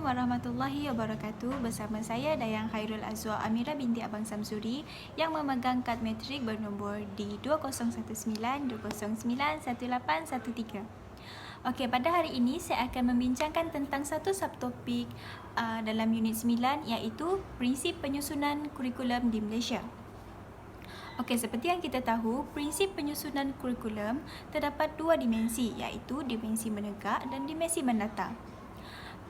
warahmatullahi wabarakatuh. Bersama saya Dayang Khairul Azwa Amira binti Abang Samsuri yang memegang kad matrik bernombor D209920918113. Okey, pada hari ini saya akan membincangkan tentang satu subtopik dalam unit 9 iaitu prinsip penyusunan kurikulum di Malaysia. Okey, seperti yang kita tahu, prinsip penyusunan kurikulum terdapat dua dimensi iaitu dimensi menegak dan dimensi mendatang.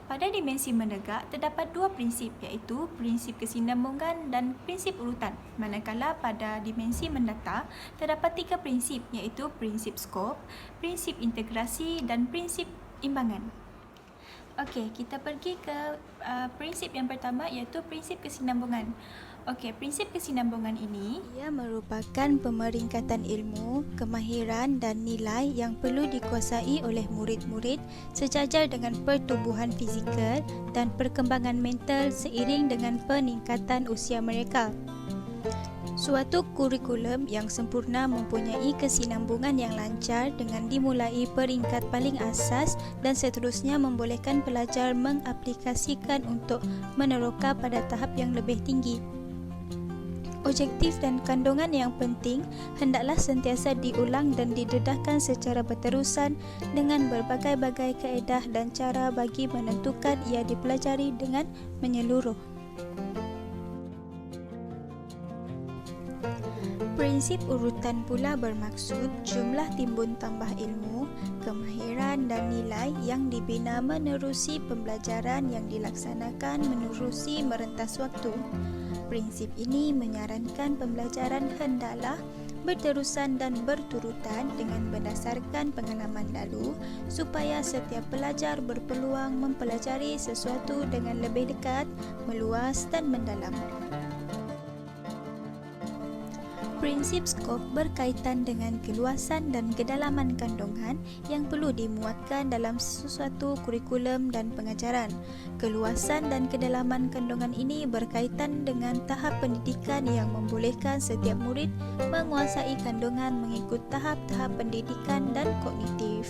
Pada dimensi menegak, terdapat dua prinsip iaitu prinsip kesinambungan dan prinsip urutan. Manakala pada dimensi mendata, terdapat tiga prinsip iaitu prinsip skop, prinsip integrasi dan prinsip imbangan. Okey, kita pergi ke prinsip yang pertama iaitu prinsip kesinambungan. Okey, prinsip kesinambungan ini ia merupakan pemeringkatan ilmu, kemahiran dan nilai yang perlu dikuasai oleh murid-murid sejajar dengan pertumbuhan fizikal dan perkembangan mental seiring dengan peningkatan usia mereka. Suatu kurikulum yang sempurna mempunyai kesinambungan yang lancar dengan dimulai peringkat paling asas dan seterusnya membolehkan pelajar mengaplikasikan untuk meneroka pada tahap yang lebih tinggi. Objektif dan kandungan yang penting hendaklah sentiasa diulang dan didedahkan secara berterusan dengan berbagai-bagai kaedah dan cara bagi menentukan ia dipelajari dengan menyeluruh. Prinsip urutan pula bermaksud jumlah timbun tambah ilmu, kemahiran dan nilai yang dibina menerusi pembelajaran yang dilaksanakan menerusi merentas waktu. Prinsip ini menyarankan pembelajaran hendaklah berterusan dan berturutan dengan berdasarkan pengalaman lalu supaya setiap pelajar berpeluang mempelajari sesuatu dengan lebih dekat, meluas dan mendalam. Prinsip skop berkaitan dengan keluasan dan kedalaman kandungan yang perlu dimuatkan dalam sesuatu kurikulum dan pengajaran. Keluasan dan kedalaman kandungan ini berkaitan dengan tahap pendidikan yang membolehkan setiap murid menguasai kandungan mengikut tahap-tahap pendidikan dan kognitif.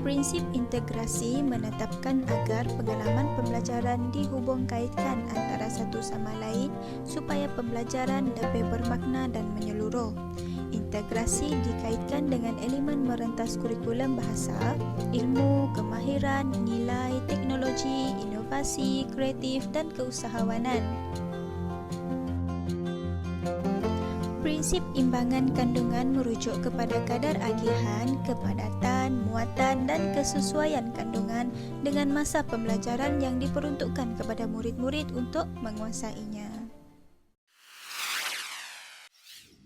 Prinsip integrasi menetapkan agar pengalaman pembelajaran dihubung kaitkan antara satu sama lain supaya pembelajaran lebih bermakna dan menyeluruh. Integrasi dikaitkan dengan elemen merentas kurikulum bahasa, ilmu, kemahiran, nilai, teknologi, inovasi, kreatif dan keusahawanan. Prinsip imbangan kandungan merujuk kepada kadar agihan, kepadatan, muatan dan kesesuaian kandungan dengan masa pembelajaran yang diperuntukkan kepada murid-murid untuk menguasainya.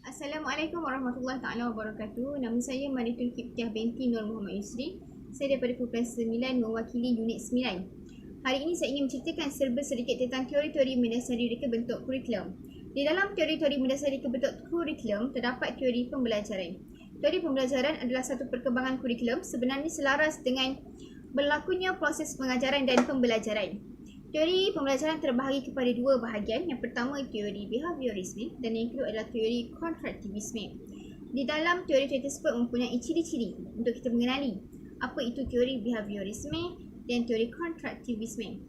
Assalamualaikum warahmatullahi taala wabarakatuh. Nama saya Maritul Kiptiah binti Nur Muhammad Yusri. Saya daripada Kumpulan 9 mewakili unit 9. Hari ini saya ingin menceritakan serba sedikit tentang teori-teori mendasari reka bentuk kurikulum. Di dalam teori-teori mendasari reka bentuk kurikulum terdapat teori pembelajaran. Teori pembelajaran adalah satu perkembangan kurikulum sebenarnya selaras dengan berlakunya proses pengajaran dan pembelajaran. Teori pembelajaran terbahagi kepada dua bahagian. Yang pertama teori behaviorisme dan yang kedua adalah teori kontraktivisme. Di dalam teori tersebut mempunyai ciri-ciri untuk kita mengenali apa itu teori behaviorisme dan teori kontraktivisme.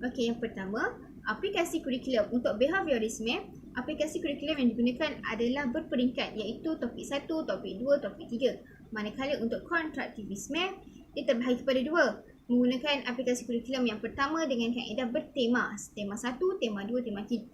Okey, yang pertama, aplikasi kurikulum. Untuk behaviorisme, aplikasi kurikulum yang digunakan adalah berperingkat iaitu topik 1, topik 2, topik 3. Manakala untuk kontraktivisme, dia terbahagi kepada dua. Menggunakan aplikasi kurikulum yang pertama dengan kaedah bertema. Tema 1, tema 2, tema 3.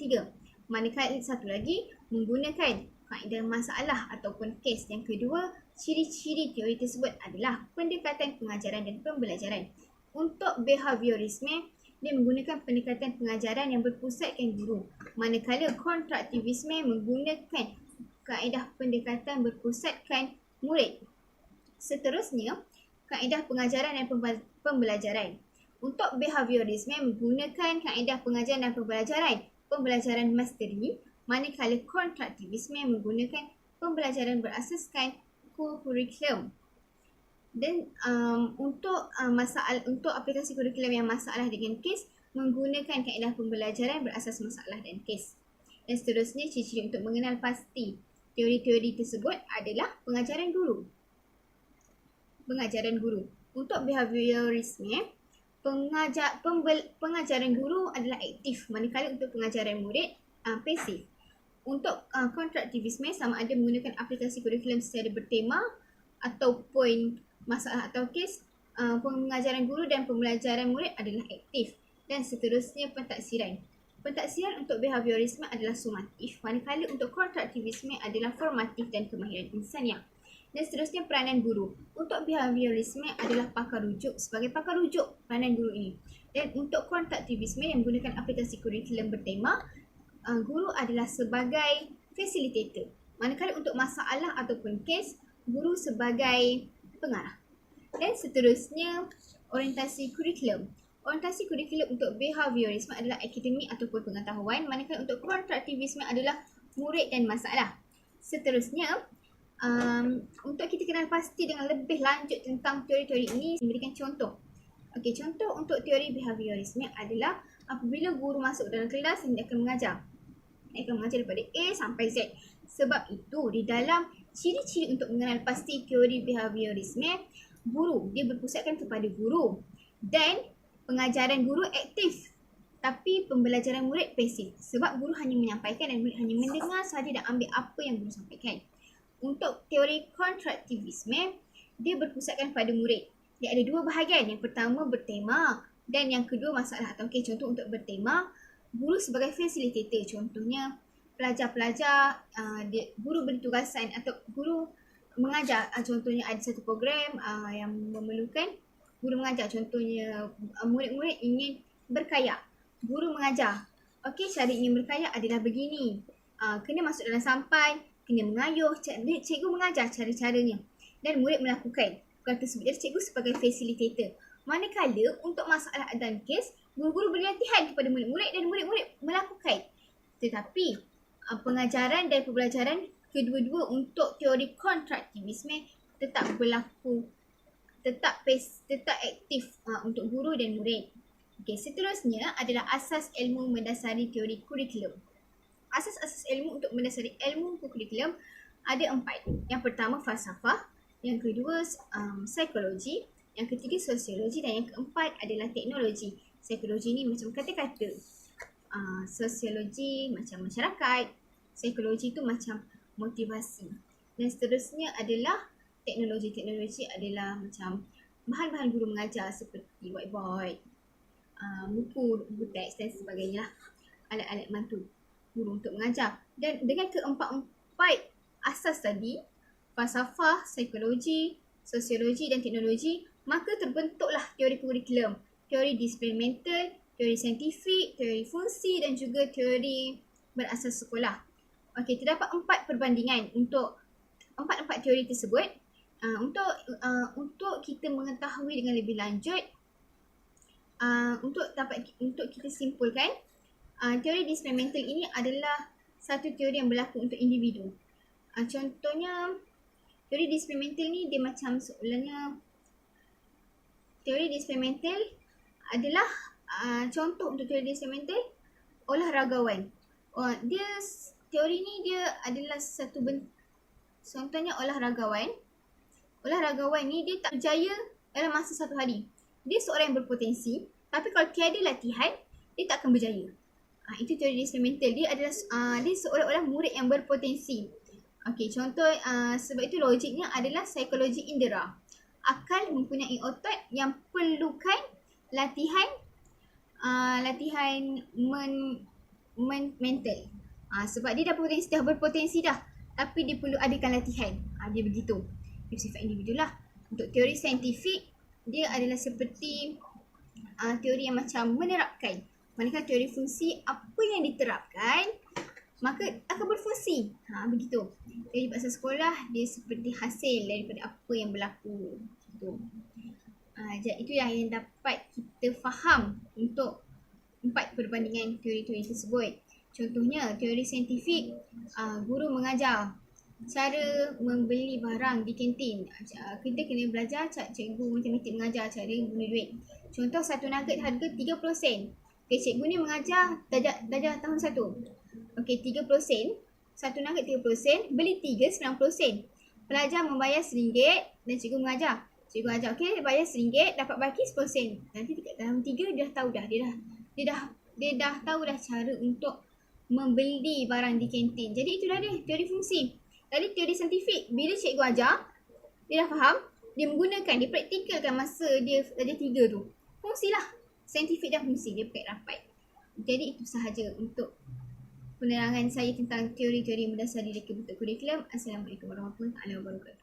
Manakala satu lagi menggunakan kaedah masalah ataupun kes. Yang kedua, ciri-ciri teori tersebut adalah pendekatan pengajaran dan pembelajaran. Untuk behaviorisme, dia menggunakan pendekatan pengajaran yang berpusatkan guru. Manakala kontraktivisme menggunakan kaedah pendekatan berpusatkan murid. Seterusnya, kaedah pengajaran dan pembelajaran. Untuk behaviorisme menggunakan kaedah pengajaran dan pembelajaran masteri, manakala kontraktivisme menggunakan pembelajaran berasaskan kurikulum. Dan untuk aplikasi kurikulum yang masalah dengan kes menggunakan kaedah pembelajaran berasas masalah dan kes. Dan seterusnya, ciri-ciri untuk mengenal pasti teori-teori tersebut adalah pengajaran guru. Untuk behaviorisme, pengajaran guru adalah aktif, manakala untuk pengajaran murid pasif. Untuk kontraktivisme, sama ada menggunakan aplikasi kurikulum secara bertema ataupun masalah atau kes, pengajaran guru dan pembelajaran murid adalah aktif. Dan seterusnya pentaksiran. Pentaksiran untuk behaviorisme adalah sumatif, manakala untuk kontraktivisme adalah formatif dan kemahiran insaniah. Dan seterusnya peranan guru. Untuk behaviorisme adalah pakar rujuk, sebagai pakar rujuk peranan guru ini. Dan untuk kontraktivisme yang menggunakan aplikasi kurikulum bertema, guru adalah sebagai facilitator. Manakala untuk masalah ataupun kes, guru sebagai pengarah. Dan seterusnya orientasi kurikulum. Orientasi kurikulum untuk behaviorisme adalah akademik ataupun pengetahuan, manakala untuk kontraktivisme adalah murid dan masalah. Seterusnya, untuk kita kenal pasti dengan lebih lanjut tentang teori-teori ini, memberikan contoh. Okey, contoh untuk teori behaviorisme adalah apabila guru masuk dalam kelas dan dia akan mengajar. Dia akan mengajar daripada A sampai Z. Sebab itu, di dalam ciri-ciri untuk mengenal pasti teori behaviorisme, guru, dia berpusatkan kepada guru. Dan pengajaran guru aktif, tapi pembelajaran murid pasif. Sebab guru hanya menyampaikan dan murid hanya mendengar sahaja dan ambil apa yang guru sampaikan. Untuk teori kontraktivisme, dia berpusatkan pada murid. Dia ada dua bahagian. Yang pertama bertema dan yang kedua masalah atau kes. Contoh untuk bertema, guru sebagai facilitator. Contohnya pelajar-pelajar, guru beri tugasan atau guru mengajar. Contohnya ada satu program yang memerlukan guru mengajar. Contohnya murid-murid ingin berkayak. Guru mengajar. Okey, cara ingin berkayak adalah begini. Kena masuk dalam sampan, kena mengayuh, cikgu mengajar cara-caranya dan murid melakukan perkara tersebut. Jadi cikgu sebagai facilitator. Manakala untuk masalah dan kes, guru-guru beri latihan kepada murid-murid dan murid-murid melakukan. Tetapi pengajaran dan pembelajaran kedua-dua untuk teori kontraktivisme tetap berlaku, tetap aktif untuk guru dan murid. Okey, seterusnya adalah asas ilmu mendasari teori kurikulum. Asas-asas ilmu untuk mendasari ilmu kurikulum ada 4. Yang pertama falsafah, yang kedua psikologi, yang ketiga sosiologi dan yang keempat adalah teknologi. Psikologi ni macam kata-kata, sosiologi macam masyarakat, psikologi tu macam motivasi. Dan seterusnya adalah teknologi. Teknologi adalah macam bahan-bahan guru mengajar seperti whiteboard, buku teks dan sebagainya, alat-alat bantu guru untuk mengajar. Dan dengan keempat-empat asas tadi, falsafah, psikologi, sosiologi dan teknologi, maka terbentuklah teori kurikulum, teori disiplin, teori saintifik, teori fungsi dan juga teori berasas sekolah. Okey, terdapat 4 perbandingan untuk empat teori tersebut. Untuk kita mengetahui dengan lebih lanjut, untuk kita simpulkan, teori disiplin mental ini adalah satu teori yang berlaku untuk individu. Contohnya, teori disiplin mental ni dia macam sebenarnya, teori disiplin mental adalah contoh untuk teori disiplin mental olahragawan. Teori ni dia adalah satu contohnya olahragawan. Olahragawan ni dia tak berjaya dalam masa satu hari. Dia seorang yang berpotensi, tapi kalau tiada latihan, dia tak akan berjaya. Itu teori disiplin mental. Dia adalah dia seolah-olah murid yang berpotensi. Okey, contoh sebab itu logiknya adalah psikologi indera. Akal mempunyai otot yang perlukan latihan mental. Sebab dia dah berpotensi dah, tapi dia perlu adakan latihan. Dia begitu. Dia bersifat individu lah. Untuk teori saintifik, dia adalah seperti teori yang macam menerapkan. Manakala teori fungsi, apa yang diterapkan maka akan berfungsi. Begitu. Teori bahasa sekolah, dia seperti hasil daripada apa yang berlaku. Itu yang dapat kita faham untuk 4 perbandingan teori-teori tersebut. Contohnya, teori saintifik, guru mengajar cara membeli barang di kantin. Kita kena belajar cikgu matematik mengajar cara guna duit. Contoh, satu nugget harga 30 sen. Okay, cikgu ni mengajar darjah tahun 1. Okey, 30 sen. Satu nugget 30 sen. Beli 3, 90 sen. Pelajar membayar RM1 dan cikgu mengajar. Cikgu ajar, okey, bayar RM1, dapat baki 10 sen. Nanti dekat tahun 3 dia dah tahu dah. Dia dah tahu dah cara untuk membeli barang di kantin. Jadi itulah dia teori fungsi. Tadi teori saintifik, bila cikgu ajar, dia dah faham, dia menggunakan, dia praktikalkan masa dia ada 3 tu. Fungsi lah. Saintifik dan fungsi, dia pakai rapat. Jadi itu sahaja untuk penerangan saya tentang teori-teori mendasari reka bentuk kurikulum. Assalamualaikum warahmatullahi wabarakatuh.